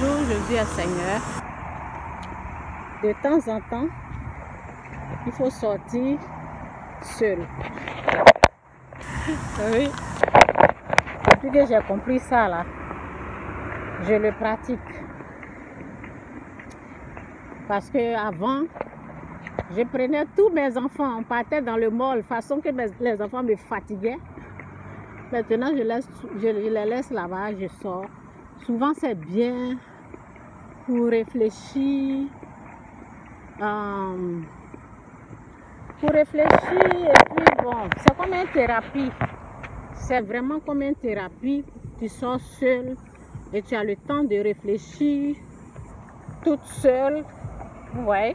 Bonjour, je dis à Seigneur. De temps en temps, il faut sortir seul. Oui. Depuis que j'ai compris ça là, je le pratique. Parce que avant, je prenais tous mes enfants, on partait dans le mall, façon que les enfants me fatiguaient. Maintenant, je les laisse là-bas, je sors. Souvent, c'est bien pour réfléchir. Et puis bon, c'est comme une thérapie. C'est vraiment comme une thérapie. Tu sors seul et tu as le temps de réfléchir toute seule. Ouais,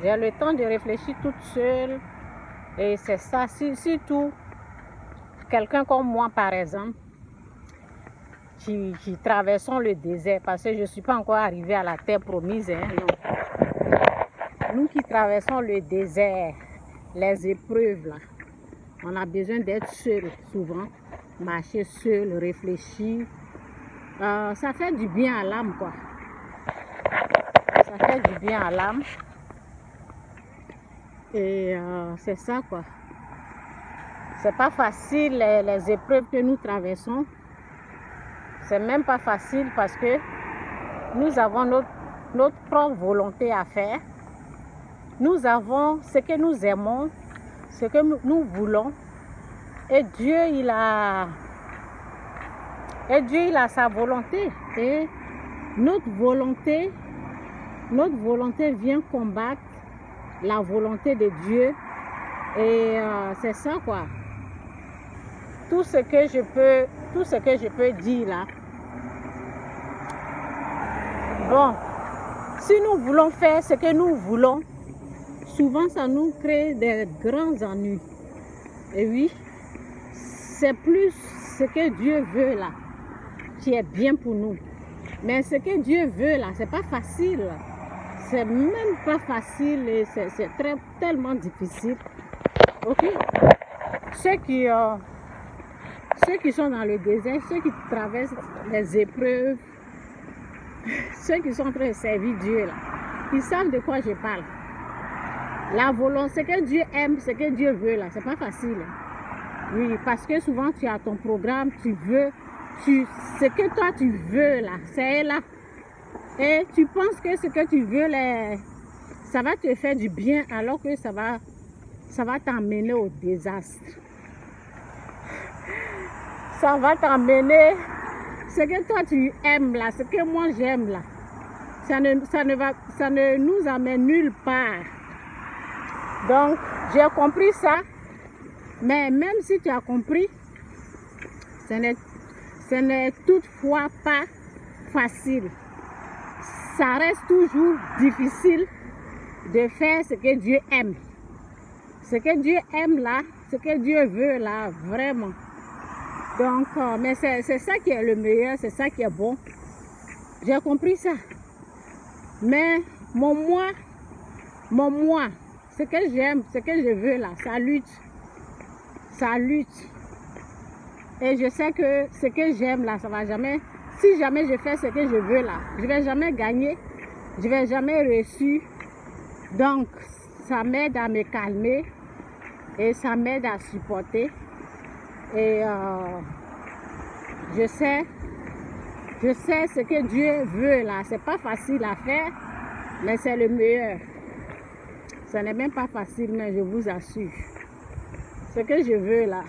j'ai le temps de réfléchir toute seule. Et c'est ça, surtout quelqu'un comme moi par exemple, qui traversons le désert, parce que je ne suis pas encore arrivée à la terre promise. Hein, non. Nous qui traversons le désert, les épreuves, là, on a besoin d'être seul souvent, marcher seul, réfléchir. Ça fait du bien à l'âme, quoi. Ça fait du bien à l'âme. Et c'est ça, quoi. C'est pas facile les épreuves que nous traversons. C'est même pas facile parce que nous avons notre propre volonté à faire. Nous avons ce que nous aimons, ce que nous voulons. Et Dieu, il a sa volonté. Et notre volonté vient combattre la volonté de Dieu. Et c'est ça, quoi. Tout ce que je peux dire là. Bon, si nous voulons faire ce que nous voulons, souvent ça nous crée des grands ennuis. Et oui, c'est plus ce que Dieu veut là, qui est bien pour nous. Mais ce que Dieu veut là, c'est pas facile. C'est même pas facile et c'est tellement difficile. Ok? Ceux qui sont dans le désert, ceux qui traversent les épreuves, ceux qui sont en train de servir Dieu là, ils savent de quoi je parle. La volonté, ce que Dieu aime, ce que Dieu veut là, c'est pas facile. Oui, parce que souvent tu as ton programme, ce que toi tu veux là, c'est là. Et tu penses que ce que tu veux là, ça va te faire du bien alors que ça va t'emmener au désastre. Ça va t'emmener, ce que toi tu aimes là, ce que moi j'aime là, ça ne nous amène nulle part. Donc, j'ai compris ça, mais même si tu as compris, ce n'est toutefois pas facile. Ça reste toujours difficile de faire ce que Dieu aime. Ce que Dieu aime là, ce que Dieu veut là, vraiment. Donc, mais c'est ça qui est le meilleur, c'est ça qui est bon. J'ai compris ça. Mais mon moi, ce que j'aime, ce que je veux là, ça lutte. Ça lutte. Et je sais que ce que j'aime là, ça va jamais. Si jamais je fais ce que je veux là, je vais jamais gagner. Je vais jamais réussir. Donc, ça m'aide à me calmer. Et ça m'aide à supporter. Et je sais ce que Dieu veut là. C'est pas facile à faire, mais c'est le meilleur. Ce n'est même pas facile, mais je vous assure. Ce que je veux là,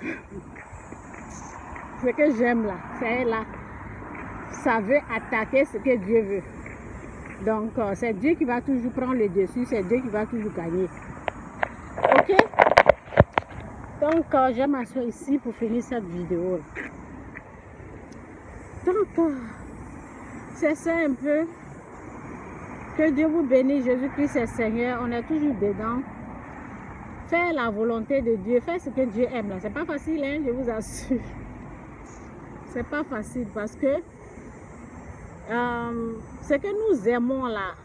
ce que j'aime là, c'est là. Ça veut attaquer ce que Dieu veut. Donc, c'est Dieu qui va toujours prendre le dessus, c'est Dieu qui va toujours gagner. Ok? Donc, je vais m'asseoir ici pour finir cette vidéo. Donc, c'est ça un peu. Que Dieu vous bénisse, Jésus-Christ est Seigneur. On est toujours dedans. Faire la volonté de Dieu, faire ce que Dieu aime. Là, c'est pas facile, hein, je vous assure. C'est pas facile parce que ce que nous aimons là,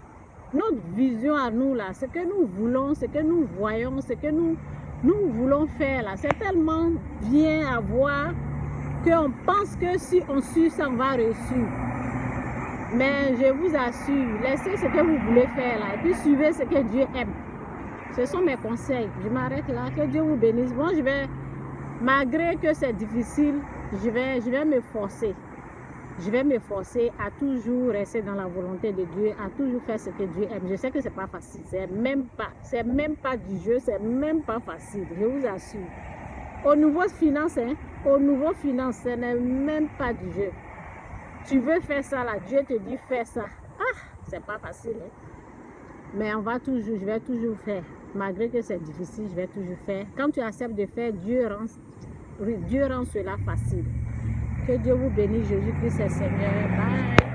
notre vision à nous là, ce que nous voulons, ce que nous voyons, ce que nous voulons faire là, c'est tellement bien à voir qu'on pense que si on suit ça, on va réussir. Mais je vous assure, laissez ce que vous voulez faire là et puis suivez ce que Dieu aime. Ce sont mes conseils. Je m'arrête là. Que Dieu vous bénisse. Bon, malgré que c'est difficile, je vais me forcer. Je vais me forcer à toujours rester dans la volonté de Dieu, à toujours faire ce que Dieu aime. Je sais que c'est pas facile. C'est même pas du jeu, c'est même pas facile. Je vous assure. Au niveau finance, ce n'est même pas du jeu. Tu veux faire ça là, Dieu te dit fais ça. Ah, c'est pas facile. Hein? Mais je vais toujours faire. Malgré que c'est difficile, je vais toujours faire. Quand tu acceptes de faire, Dieu rend cela facile. Que Dieu vous bénisse, Jésus-Christ est Seigneur. Bye.